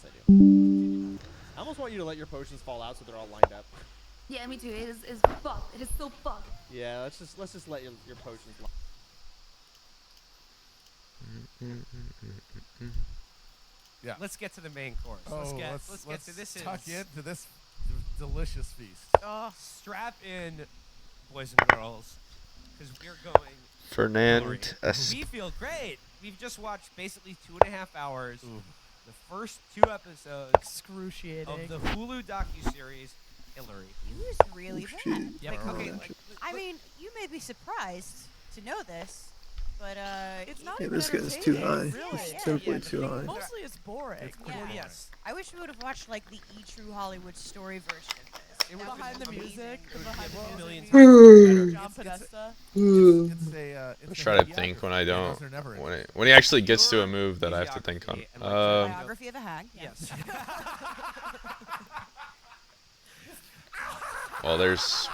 Yes, I do. I almost want you to let your potions fall out so they're all lined up. Yeah, me too. It is fucked. It is so fucked. Yeah, let's just let your potions. Yeah. Let's get to the main course. Oh, let's get to this. Tuck into this delicious feast. Strap in, boys and girls, because we're going. Fernandesp. We feel great. We've just watched basically 2.5 hours. Ooh. The first 2 episodes Excruciating. of the Hulu docuseries Hillary. It was really bad. Yep. Like, Okay. I mean, you may be surprised to know this, but it's not Yeah, even this guy's too entertaining, high. Really. Simply too high. Mostly it's boring. It's Yeah. Well, yes. I wish we would have watched like the E True Hollywood story version of this. It That would've would've Behind the been music. amazing. The behind the music. Million music. times John It's- Podesta. It's I a try to think when I biography. don't. Those are never When he actually gets to a move that I have to think on. Biography and, like, Biography of a Hag. Yes. Well, there's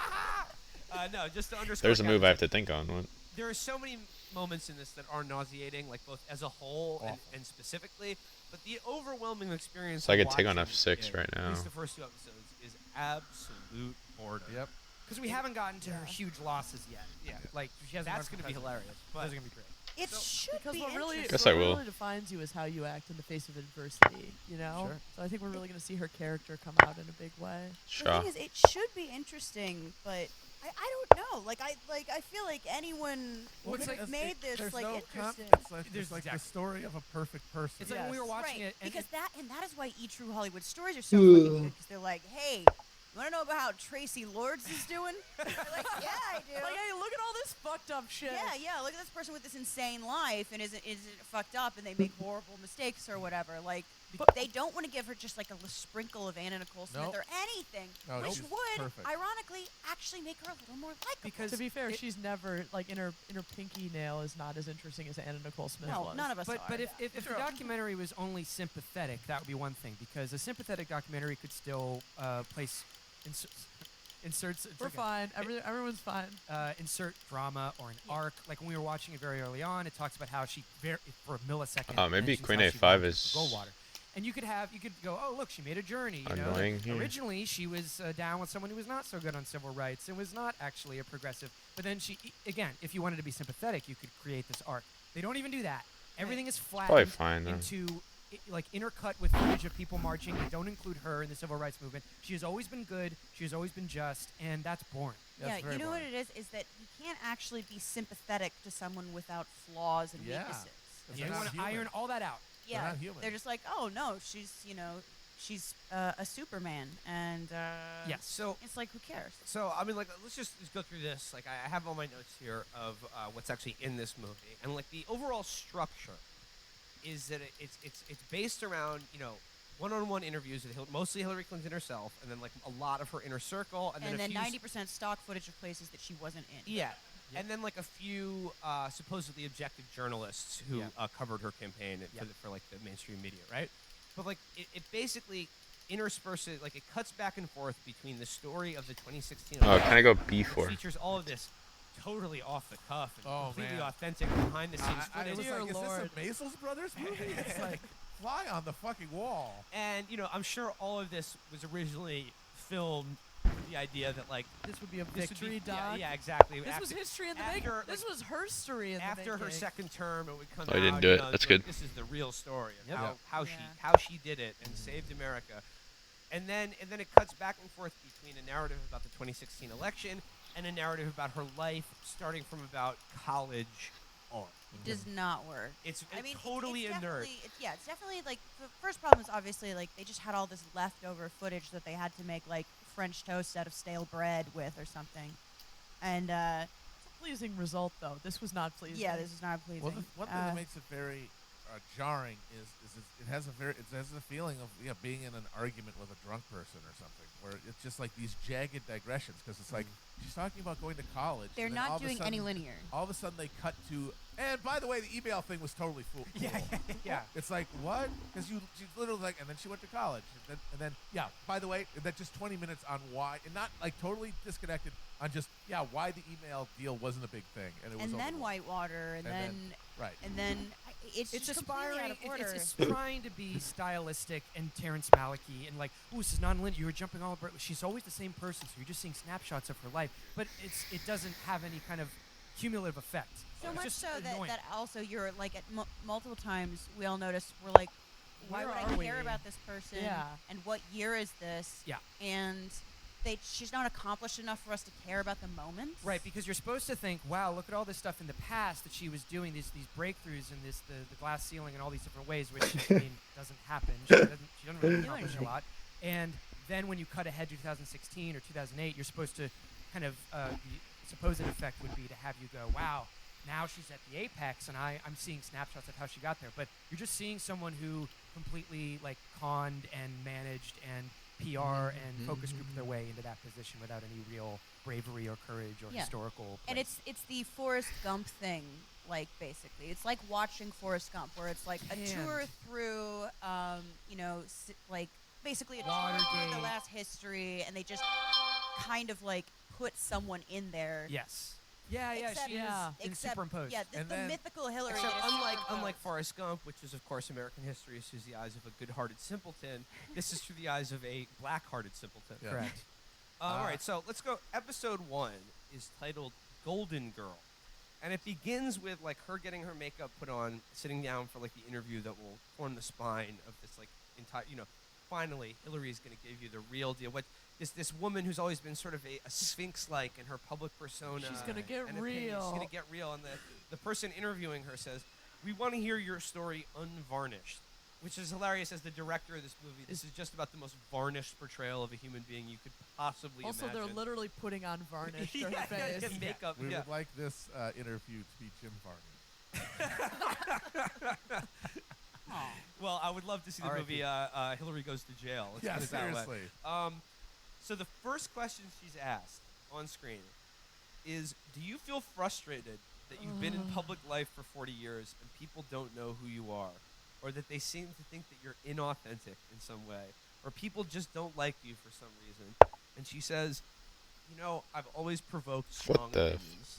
No, just to underscore. a move I have Kevin's to think on. What? There are so many moments in this that are nauseating, like both as a whole Awful. and specifically. But the overwhelming experience. So I of could take on watching F6 it, right At least now. the first 2 episodes is absolute boredom. Yep. Because we haven't gotten to her huge losses yet. Yeah. Like she hasn't. That's going to be hilarious. Those But are gonna be great. It should Because be what really, interesting. Guess what I will. really defines you is how you act in the face of adversity, you know? Sure. So I think we're really going to see her character come out in a big way. The Shaw. thing is, it should be interesting, but I don't know. I feel like anyone would it's have like- made this There's like no interesting. It's like, There's it's like the exactly- story of a perfect person. It's like when we were Yes. watching Right, it, and because that is why E True Hollywood stories are so fucking Ugh. good. Because they're like, hey, you want to know about how Tracy Lords is doing? They're like, yeah, I do. Like, hey, look at all this fucked up shit. Yeah. Look at this person with this insane life, and isn't fucked up, and they make horrible mistakes or whatever. Like, they don't want to give her just like a sprinkle of Anna Nicole Smith Nope. or anything, No, which she's would, perfect. ironically, actually make her a little more likable. because To be fair, it- she's never, like, in her pinky nail is not as interesting as Anna Nicole Smith no, was. none of us But are. but if the documentary was only sympathetic, that would be one thing. Because a sympathetic documentary could still place inserts. We're fine. Everyone's fine. Insert drama or an arc. Like when we were watching it very early on, it talks about how she for a millisecond. Oh, maybe mentions Queen how she A5 wanted is Goldwater. And you could go, oh look, she made a journey. You know, annoying like, here. originally she was down with someone who was not so good on civil rights and was not actually a progressive. But then again, if you wanted to be sympathetic, you could create this arc. They don't even do that. Everything is Probably flattened fine though. into like intercut with footage of people marching. They don't include her in the civil rights movement. She has always been good. She has always been just, and that's boring. yeah, you know what it is that you can't actually be sympathetic to someone without flaws and Yeah. weaknesses. It's You not want to human. iron all that out. Yeah, not human. they're just like, oh no, she's a Superman, and Yes. So it's like, who cares? So I mean, like, let's just go through this. Like, I have all my notes here of what's actually in this movie, and like the overall structure is that it's based around one-on-one interviews with mostly Hillary Clinton herself, and then like a lot of her inner circle, and And then then a few 90% stock footage of places that she wasn't in. yeah. And then like a few supposedly objective journalists who covered her campaign for like the mainstream media, right? But like it basically intersperses, like it cuts back and forth between the story of the 2016 Oh, election, can I go which B4? features all of this totally off the cuff and Oh, completely man. authentic behind the scenes I footage. was Dear like, Lord. is this a Maisels Brothers movie? It's like fly on the fucking wall. And I'm sure all of this was originally filmed with the idea that like This would be a this would victory be, doc. yeah, exactly. This was history in the after, making. like, This was her story in the making. after her second term, it would come Oh, out. I didn't do it. It's That's like, good. This is the real story of Yep. how Yeah. how she did it and saved America, and then it cuts back and forth between a narrative about the 2016 election and a narrative about her life, starting from about college on. It does not work. It's I mean, totally it's a nerd. definitely- it's definitely like the first problem is obviously like they just had all this leftover footage that they had to make like French toast out of stale bread with or something, and It's a pleasing result, though. This was not pleasing. yeah, this is not pleasing. Well, one thing that makes it very jarring is it has a feeling of being in an argument with a drunk person or something, where it's just like these jagged digressions, because it's like she's talking about going to college. They're and then all not of a doing any sudden- linear. All of a sudden they cut to, and by the way, the email thing was totally cool. Yeah. It's like, what? Because she's literally like, and then she went to college, and then yeah. By the way, and then just 20 minutes on why, and not like totally disconnected on just why the email deal wasn't a big thing, and it was. And then overlooked. Whitewater, and And then then- right. and then it's It's just completely aspiring. out of order. It's trying to be stylistic and Terrence Malick-y and like, ooh, this is non-linear. You were jumping all over. She's always the same person, so you're just seeing snapshots of her life. But it doesn't have any kind of cumulative effect. So It's much just so annoying. that also you're like at multiple times we all notice we're like, why Where would are I we? care about this person? Yeah. And what year is this? Yeah. And she's not accomplished enough for us to care about the moments. Right, because you're supposed to think, wow, look at all this stuff in the past that she was doing, these breakthroughs and the glass ceiling and all these different ways, which I mean doesn't happen. She doesn't really accomplish a lot. And then when you cut ahead to 2016 or 2008, you're supposed to kind of the supposed effect would be to have you go, wow, now she's at the apex, and I'm seeing snapshots of how she got there. But you're just seeing someone who completely like conned and managed and PR and focus grouped their way into that position without any real bravery or courage or historical. And place. it's the Forrest Gump thing, like basically. It's like watching Forrest Gump, where it's like a tour through, like basically a tour of the Watergate. last history, and they just kind of like put someone in there. Yes. Yeah, Except- she is in except- superimposed. Yeah, the And then- mythical Hillary. Except that is unlike superimposed. Forrest Gump, which is of course American history is through the eyes of a good-hearted simpleton, this is through the eyes of a black-hearted simpleton. Yeah. Correct. All right, so let's go. Episode 1 is titled Golden Girl. And it begins with like her getting her makeup put on, sitting down for like the interview that will form the spine of this like entire, finally Hillary is going to give you the real deal. What this woman who's always been sort of a sphinx-like in her public persona. She's gonna get and opinion, real. She's going to get real. And the person interviewing her says, "We want to hear your story unvarnished." Which is hilarious as the director of this movie. This is just about the most varnished portrayal of a human being you could possibly Also, imagine. they're literally putting on varnish to her yeah, face. yeah, makeup. We yeah. would like this interview to be Jim Varney. Well, I would love to see the R.I.P. movie Hillary Goes to Jail. Let's Yeah, put it that way. seriously. So the first question she's asked on screen is, do you feel frustrated that you've been in public life for 40 years and people don't know who you are? Or that they seem to think that you're inauthentic in some way? Or people just don't like you for some reason? And she says, I've always provoked strong the opinions.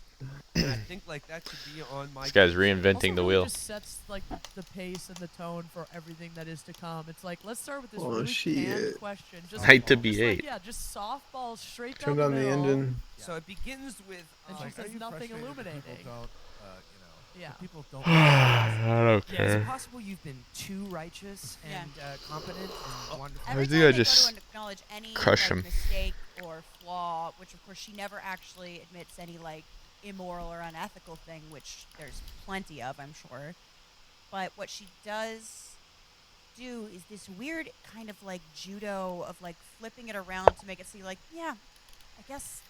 And I think like that should be on my... This guy's tombstone." reinventing Also the really wheel. just sets like the pace and the tone for everything that is to come. It's like, let's start with this Oh, really shit. canned question. Just Height to just be like, 8. yeah, just softball straight Turn down on the middle. engine. So it begins with... And she Like, says are you nothing frustrated that illuminating. People don't, Yeah. people don't. I don't Yeah, is it care. possible you've been too righteous Yeah. and competent and wonderful? I Every think time I they go just to acknowledge any crush like, him. mistake or flaw, which of course she never actually admits any like immoral or unethical thing, which there's plenty of, I'm sure. But what she does do is this weird kind of like judo of like flipping it around to make it seem like, yeah, I guess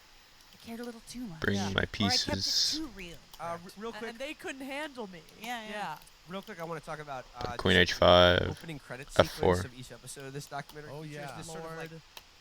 I cared a little too much. Bring yeah. my Or I kept pieces. it too real. real quick, And they couldn't handle me. Yeah, yeah. real quick, I want to talk about Queen just the H5. opening credit F4. sequence of each episode of this documentary. Oh, features yeah. this Lord.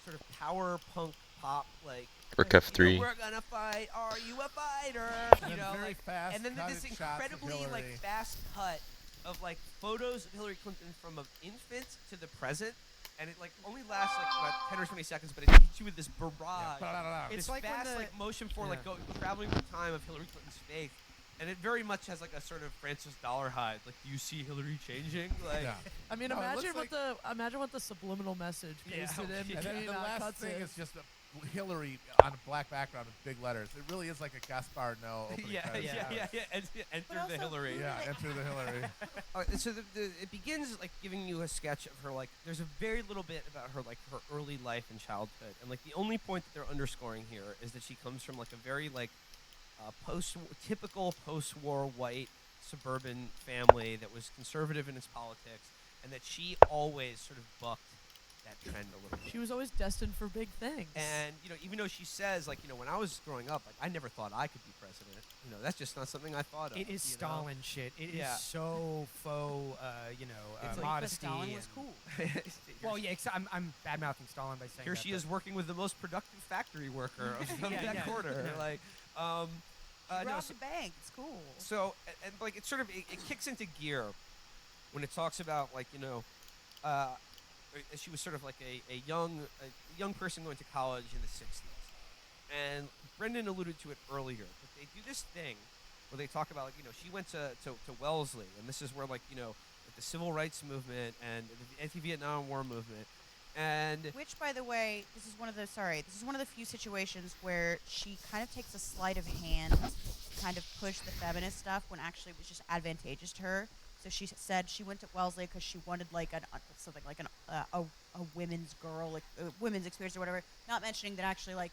sort of power punk pop like. Rook you know, F3. we're gonna fight. Are you a fighter? And You then know, very like, fast and then this cutted shots of incredibly like Hillary. fast cut of like photos of Hillary Clinton from an infant to the present, and it like only lasts like about 10 or 20 seconds, but it hits you with this barrage. Yeah. This It's like when fast the- like motion for like traveling through time of Hillary Clinton's face, and it very much has like a sort of Francis Dollarhide. Like, do you see Hillary changing? Like, Yeah. I mean, No, it imagine looks what the subliminal message Yeah, pasted in okay. And then between the last cuts thing is. is just Hillary on a black background with big letters. It really is like a Gaspar Noé opening yeah, credits. yeah. Enter But the also, Hillary. who Yeah, enter the Hillary. So it begins like giving you a sketch of her. Like, there's a very little bit about her, like her early life and childhood, and like the only point that they're underscoring here is that she comes from like a very like typical post-war white suburban family that was conservative in its politics, and that she always sort of bucked that trend a little bit. She was always destined for big things. And even though she says like when I was growing up, like I never thought I could be president. That's just not something I thought of. It is you know? Stalin shit. It is Yeah. so faux, It's like modesty. Stalin was and- cool. Well, yeah, I'm bad mouthing Stalin by saying Here that, she but- is working with the most productive factory worker of Yeah, that yeah. quarter. Yeah. Like, She no, robbed so, a bank. It's cool. so and like it sort of it kicks into gear when it talks about like she was sort of like a young person going to college in the 60s, and Brendan alluded to it earlier. But they do this thing where they talk about like she went to Wellesley, and this is where like the civil rights movement and the anti-Vietnam War movement, and Which, by the way, this is one of the few situations where she kind of takes a sleight of hand to kind of push the feminist stuff when actually it was just advantageous to her. So she said she went to Wellesley because she wanted like something like a women's girl, like women's experience or whatever. Not mentioning that actually like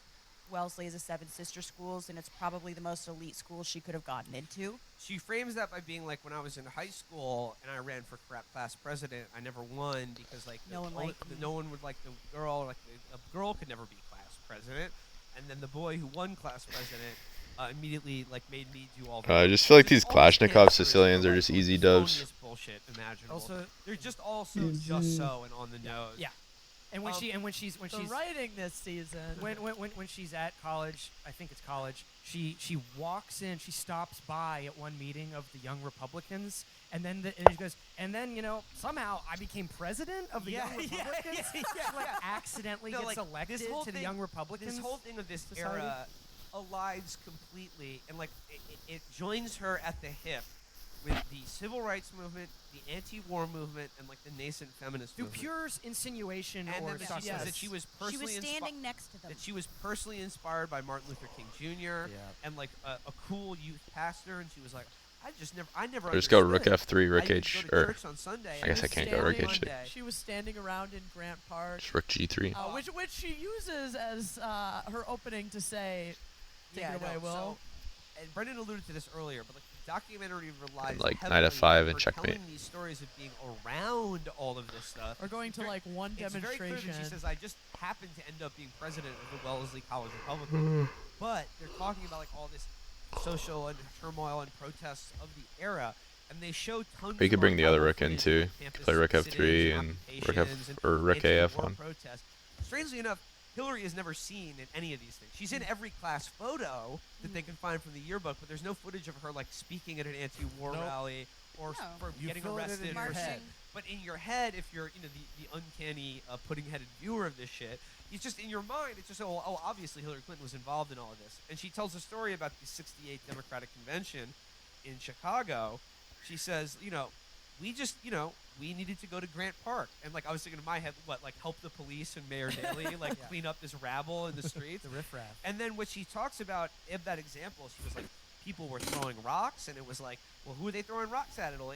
Wellesley is a 7 sister schools, and it's probably the most elite school she could have gotten into. she frames that by being like, when I was in high school and I ran for class president, I never won because like No one liked me. no one would like the girl, like a girl could never be class president, and then the boy who won class president immediately like made me do all. I just feel like these All these Kalashnikov characters Sicilians are like just the easy dubs. phoniest bullshit imaginable. Also- they're just just so and on the nose. Yeah. And when she's The writing this season. when she's at college, I think it's college, she walks in, she stops by at one meeting of the Young Republicans, and then she goes, and then somehow I became president of the Yeah, Young yeah, Republicans. yeah. She, like accidentally No, gets like, elected this whole to the thing- Young Republicans. This whole thing of this Society? era aligns completely, and like it joins her at the hip with the civil rights movement, the anti-war movement, and like the nascent feminist through movement. pure insinuation And or then that she success. says that she was She personally was standing next to them. that she was personally inspired by Martin Luther King Jr. and like a cool youth pastor, and she was like, I never. Or just go understood. Rook F3, Rook I used to H, go to or church on Sunday. I guess I and can't go Rook standing H2. Monday. She was standing around in Grant Park, Just Rook G3. which she uses as her opening to say, "Take Yeah, it away, no, Will." so- and Brendan alluded to this earlier, but like the documentary relies Like heavily Knight F5 on and her checkmate. telling these stories of being around all of this stuff. Or going to Very- like one It's very clear demonstration. that she says, I just happened to end up being president of the Wellesley College Republicans. But they're talking about like all this social and turmoil and protests of the era, and they show tons. Or you could of bring the other archival rook in, footage too. of campus Play Rook sit-ins F3 and Rook F occupations or Rook anti-war AF1. protests. Strangely enough, Hillary is never seen in any of these things. She's in every class photo that they can find from the yearbook, but there's no footage of her like speaking at an anti-war rally or No. for You getting filled it in arrested. your for head. shit. But in your head, if you're the uncanny pudding-headed viewer of this shit, it's just in your mind. It's just oh, obviously Hillary Clinton was involved in all of this, and she tells a story about the '68 Democratic Convention in Chicago. She says, we needed to go to Grant Park, and like I was thinking in my head, like help the police and Mayor Daley like clean up this rabble in the streets. the riffraff. And then what she talks about in that example, she was like, people were throwing rocks, and it was like, well, who are they throwing rocks at? It'll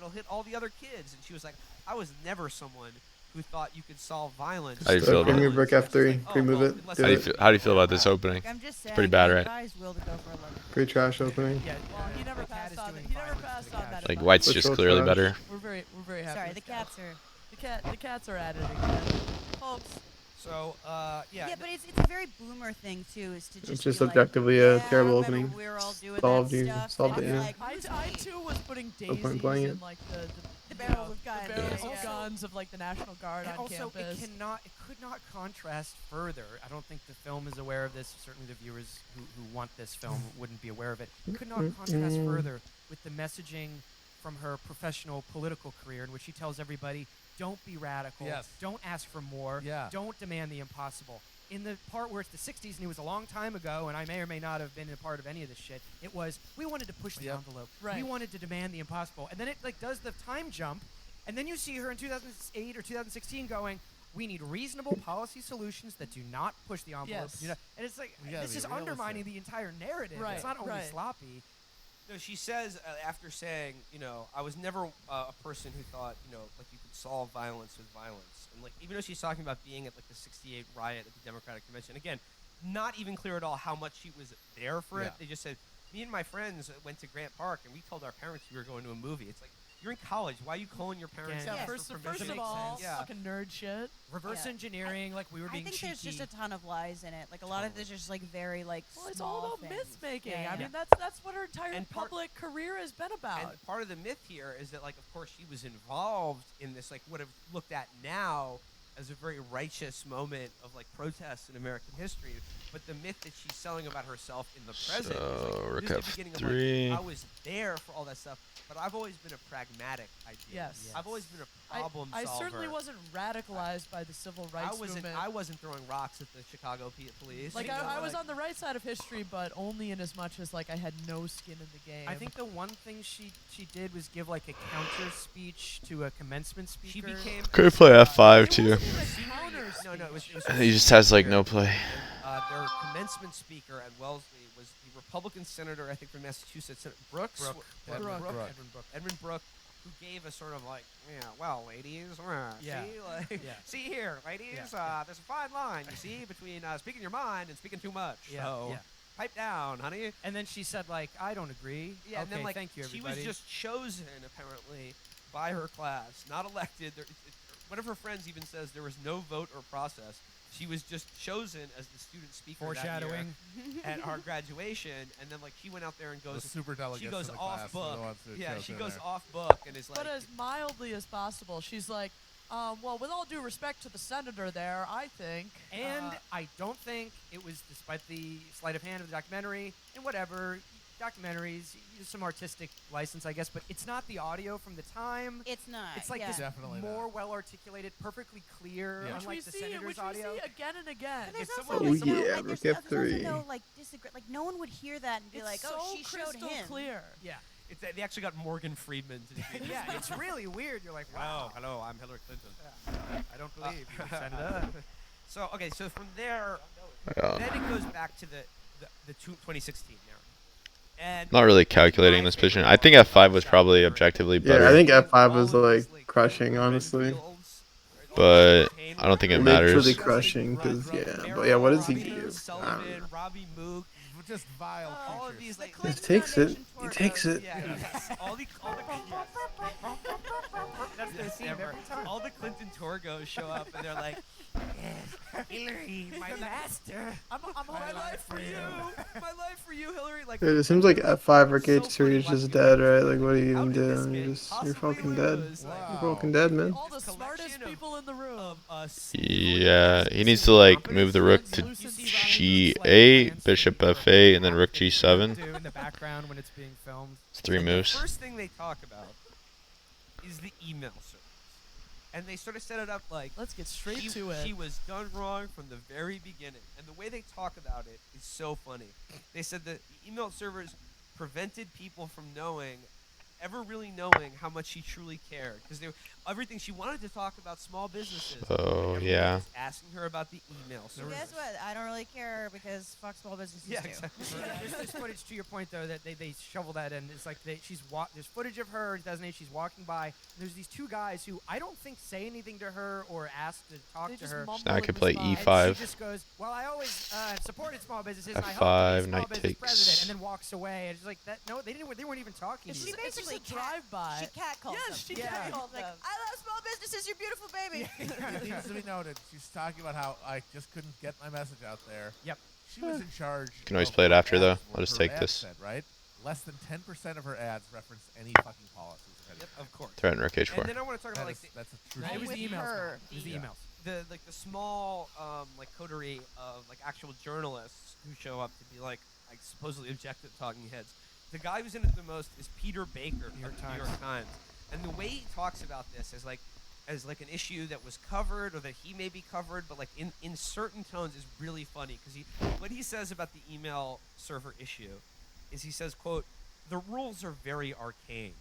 hit all the other kids. And she was like, I was never someone who thought you could solve violence. How do you feel Give about me it? Rook F3. Oh, Can we move well, it? unless Do How do you it. feel, how do you feel about this opening? Like, I'm just saying. pretty bad, I right? advise Will to go for 11. Pretty trash opening. Yeah, Well, he never the cat passed is on doing that. He never violence to passed the on cat. that. Like advice. white's Let's just go clearly trash. better. We're very happy. Sorry, with the that. cats are. The cats are at it again, folks. So, Yeah, but it's a very boomer thing too. Is to just. It's just be like, objectively a yeah, terrible remember opening. We were all doing Solved that you- stuff. solved and it, it's yeah. like, who's I me? too was putting No point daisies playing in it. like The barrels of guns. the barrels Yeah. of guns of like the National Guard And on also, campus. it could not contrast further. I don't think the film is aware of this. Certainly, the viewers who want this film wouldn't be aware of it. It could not contrast further with the messaging from her professional political career, in which she tells everybody, "Don't be radical. Yes. Don't ask for more. Yeah. Don't demand the impossible." In the part where it's the 60s and it was a long time ago, and I may or may not have been a part of any of this shit, it was, we wanted to push the Yep. envelope. Right. We wanted to demand the impossible. And then it like does the time jump, and then you see her in 2008 or 2016 going, we need reasonable policy solutions that do not push the envelope. Yes. And it's like, We gotta this be is realistic. undermining the entire narrative. Right, It's not only right. sloppy. No, she says after saying, I was never a person who thought, like you could solve violence with violence. And like even though she's talking about being at like the '68 riot at the Democratic Convention, again, not even clear at all how much she was there for it. Yeah. They just said, me and my friends went to Grant Park and we told our parents we were going to a movie. It's like, you're in college. Why are you calling your parents? Yeah, Yeah, and first, ask for first permission? of all, Yeah. fucking nerd shit. Reverse Yeah. engineering, like we were I being think cheeky. there's just a ton of lies in it. Like a lot of this is just like very like Well, it's small all about things. myth making. Yeah, I yeah. mean, that's what her entire And part- public career has been about. And part of the myth here is that, like, of course, she was involved in this, like, would have looked at now as a very righteous moment of, like, protest in American history. But the myth that she's selling about herself in the present So, is, like, Rook this is the beginning F3. of, like, I was there for all that stuff, but I've always been a pragmatic idea. Yes. I've always been problem I solver. certainly wasn't radicalized by the civil rights movement. I wasn't throwing rocks at the Chicago police. Like you know, I was on the right side of history, but only in as much as like I had no skin in the game. I think the one thing she did was give like a counter speech to a commencement She speaker. became. Could play F5 it too. wasn't even a counter No, it was. He just has like no play. Their commencement speaker at Wellesley was the Republican senator, I think, from Massachusetts, Brooks. Edmund Brooke, who gave a sort of like, yeah, well, ladies, Yeah. see, like, Yeah. see here, ladies, Yeah. there's a fine line, you see, between speaking your mind and speaking too much. Yeah, So, yeah. pipe down, honey. And then she said like, I don't agree. Yeah, okay, and then like thank you, she everybody. was just chosen apparently by her class, not elected. One of her friends even says there was no vote or process. She was just chosen as the student speaker foreshadowing. that year at our graduation, and then like she went out there and The goes. super delegates She goes to the off class are the book. ones that Yeah, chose she her goes there. off book and is like. but as mildly as possible. She's like, well, with all due respect to the senator there, I think. And I don't think it was, despite the sleight of hand of the documentary and whatever, documentaries, use some artistic license, I guess, but it's not the audio from the time. It's not. It's like yeah. this Definitely more not. well articulated, perfectly clear, Yeah. which we unlike the see, senator's which audio. we see again and again. And there's If also, someone- like, no, yeah, like, look there's at also 3. no like disagree. Like no one would hear that and be It's like, so oh, she showed crystal him. clear. Yeah. They actually got Morgan Freeman to do Yeah, it's really weird. You're like, wow. hello, I'm Hillary Clinton. I don't believe you, Senator. So okay, so from there, Yeah. then it goes back to the 2016 narrative. And Not really calculating this position. I think F5 was probably objectively better. Yeah, I think F5 was like crushing, honestly. But I don't think it matters. Literally crushing, because yeah. But yeah, what does he do? I don't Sullivan, know. Robbie Mook, Just vile all of creatures. these like. He just takes it. He takes it. Yeah, yes. all the That's the scene every time. all the Clinton Torgos show up and they're like, yes, Hillary, my master. I'm My life for you. My life for you, Hillary. Like, Dude, it seems like F5 or So K3 funny is just watching dead, it. right? Like, what do you How even did do? this You're man you're possibly fucking dead. lose? Like, Wow. You're fucking dead, man. All the This smartest collection of- people in the room. of us. Yeah, he needs to like move the rook to G8, bishop F8, and then rook G7. Do in the background when it's being filmed. It's 3 The moves. first thing they talk about is the email servers. And they sort of set it up like Let's get straight she, to it. she was done wrong from the very beginning. And the way they talk about it is so funny. They said that the email servers prevented people from ever really knowing how much she truly cared. Because everything she wanted to talk about small businesses. Oh, Everyone yeah. was asking her about the email So servers. guess what? I don't really care because fuck small businesses Yeah, too. exactly. There's this footage, to your point, though, that they shovel that in. It's like there's footage of her in 2008. She's walking by. And there's these two guys who I don't think say anything to her or ask to talk They to just her. mumble Now I and can play respond. E5. And she just goes, well, I always supported small businesses. And I hope to F5, be a small knight business takes. president. And then walks away. And it's like that. No, they weren't even talking It's to just, you. it's just a basically drive-by. She catcalled Yes, them. she catcalled Like, them. them. I love small businesses. You're beautiful, baby. It needs to be noted. She's talking about how I just couldn't get my message out there. Yep. She was in charge. Can always of play it what after, though. ads- I'll what just her take ads this. Said, right? Less than 10% of her ads referenced any fucking policies. of any Yep, kind. of course. Threat and rook And H4. then I want to talk about That like is- that's a true. It was with the emails. her. It was the Yeah. emails. the small like coterie of like actual journalists who show up to be like supposedly objective talking heads. The guy who's in it the most is Peter Baker of the New York Times, and the way he talks about this is like as like an issue that was covered or that he may be covered, but like in certain tones is really funny because what he says about the email server issue is he says, quote, "The rules are very arcane."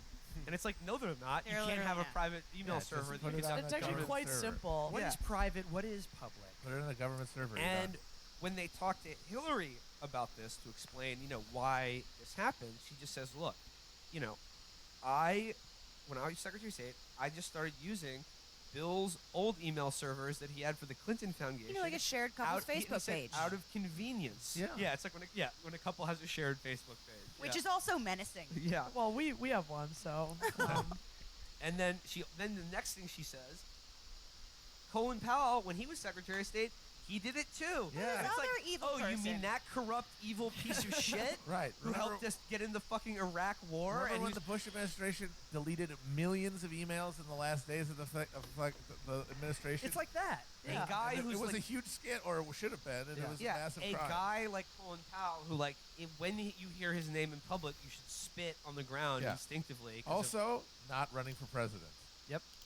And it's like, no, they're not. They're You can't have a literally not. private email Yeah, just server that put you it can on It's the actually government quite server. simple. What is Yeah. private? What is public? Put it in the government server. you're And done. when they talk to Hillary about this to explain, why this happened, she just says, look, when I was Secretary of State, I just started using Bill's old email servers that he had for the Clinton Foundation. Like a shared couple's he Facebook said page. out of convenience. Yeah. It's like when a couple has a shared Facebook page. Which is also menacing. yeah. Well, we have one, so. And then the next thing she says, Colin Powell, when he was Secretary of State, he did it too. Yeah. It's Another like, evil oh, you mean person. that corrupt, evil piece of shit Right. who helped us get in the fucking Iraq War? Remember And when he's the Bush administration deleted millions of emails in the last days of the administration? It's like that. Yeah. a guy And who's it was like, a huge scandal, or it should have been, and it was a massive a crime. guy like Colin Powell who like when you hear his name in public, you should spit on the ground Yeah. instinctively. 'cause of- Also, not running for president.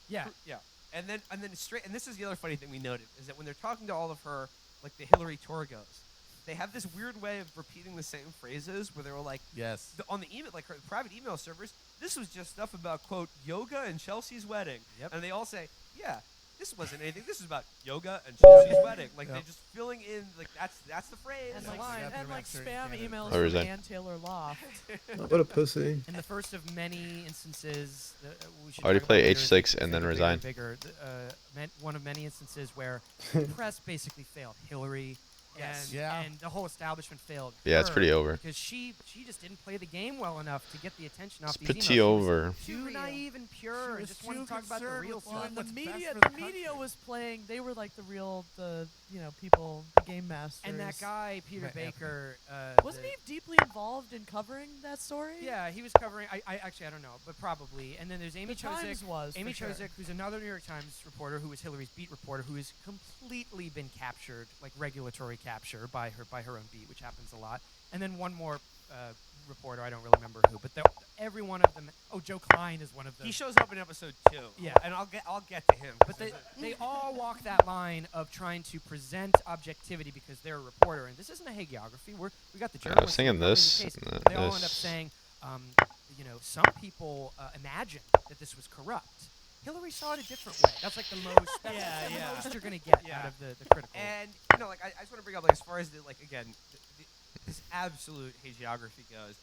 Yeah. Yeah. And then straight, and this is the other funny thing we noted, is that when they're talking to all of her, like the Hillary Torgos, they have this weird way of repeating the same phrases where they were like, Yes. on the email, like her private email servers, this was just stuff about, quote, yoga and Chelsea's wedding. Yep. And they all say, yeah, this wasn't anything. This is about yoga and Chelsea's wedding. Like they're just filling in, like that's the phrase. And Yeah. like, Line. and like spam emails Or is from that- Ann Taylor Loft. What a pussy. In the first of many instances, we should Already talk play about later as H6 it and then gets resign. bigger, one of many instances where the press basically failed Hillary. Yes. And the whole establishment failed. Yeah, it's her pretty over. because she just didn't play the game well enough to get the attention off It's these pretty emails. She was over. Too naive and pure, and was just wanted too to talk about the concerned real with stuff. And the what's best media, for the the media country. was playing. They were like the real, people, the game masters. And that guy, Peter Right, Baker, Wasn't the- he deeply involved in covering that story? Yeah, he was covering. I actually I don't know, but probably. And then there's Amy The Times Chozick. was, Amy for sure. Chozick, who's another New York Times reporter, who was Hillary's beat reporter, who has completely been captured, like regulatory capture by her own beat, which happens a lot. And then one more reporter, I don't really remember who, but every one of them. Oh, Joe Klein is one of them. He shows up in episode 2. Yeah. And I'll get to him. But they all walk that line of trying to present objectivity because they're a reporter, and this isn't a hagiography. We got the I was journalists thinking who are covering this, the case. and They all end up this. saying, some people imagined that this was corrupt. Hillary saw it a different way. That's like the most. That's Yeah, the yeah. most you're gonna get Yeah. out of the critical. And like I just want to bring up, like, as far as this absolute hagiography goes,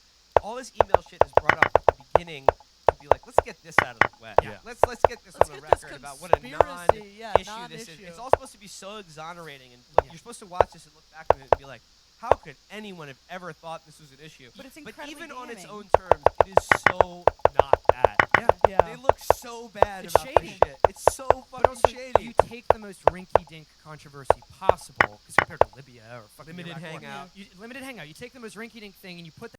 all this email shit is brought up at the beginning to be like, let's get this out of the way. Yeah. Let's get this Let's on the get this record about what a conspiracy, yeah, non-issue this is. non-issue. It's all supposed to be so exonerating, and look, Yeah. you're supposed to watch this and look back on it and be like, how could anyone have ever thought this was an issue? But it's But incredibly even on its damning. own terms, it is so not that. Yeah. They look so bad It's about shady. this shit. It's so But fucking also, shady. you take the most rinky-dink controversy possible, because compared to Libya or fucking Limited Iraq War, hangout. Limited hangout. You take the most rinky-dink thing and you put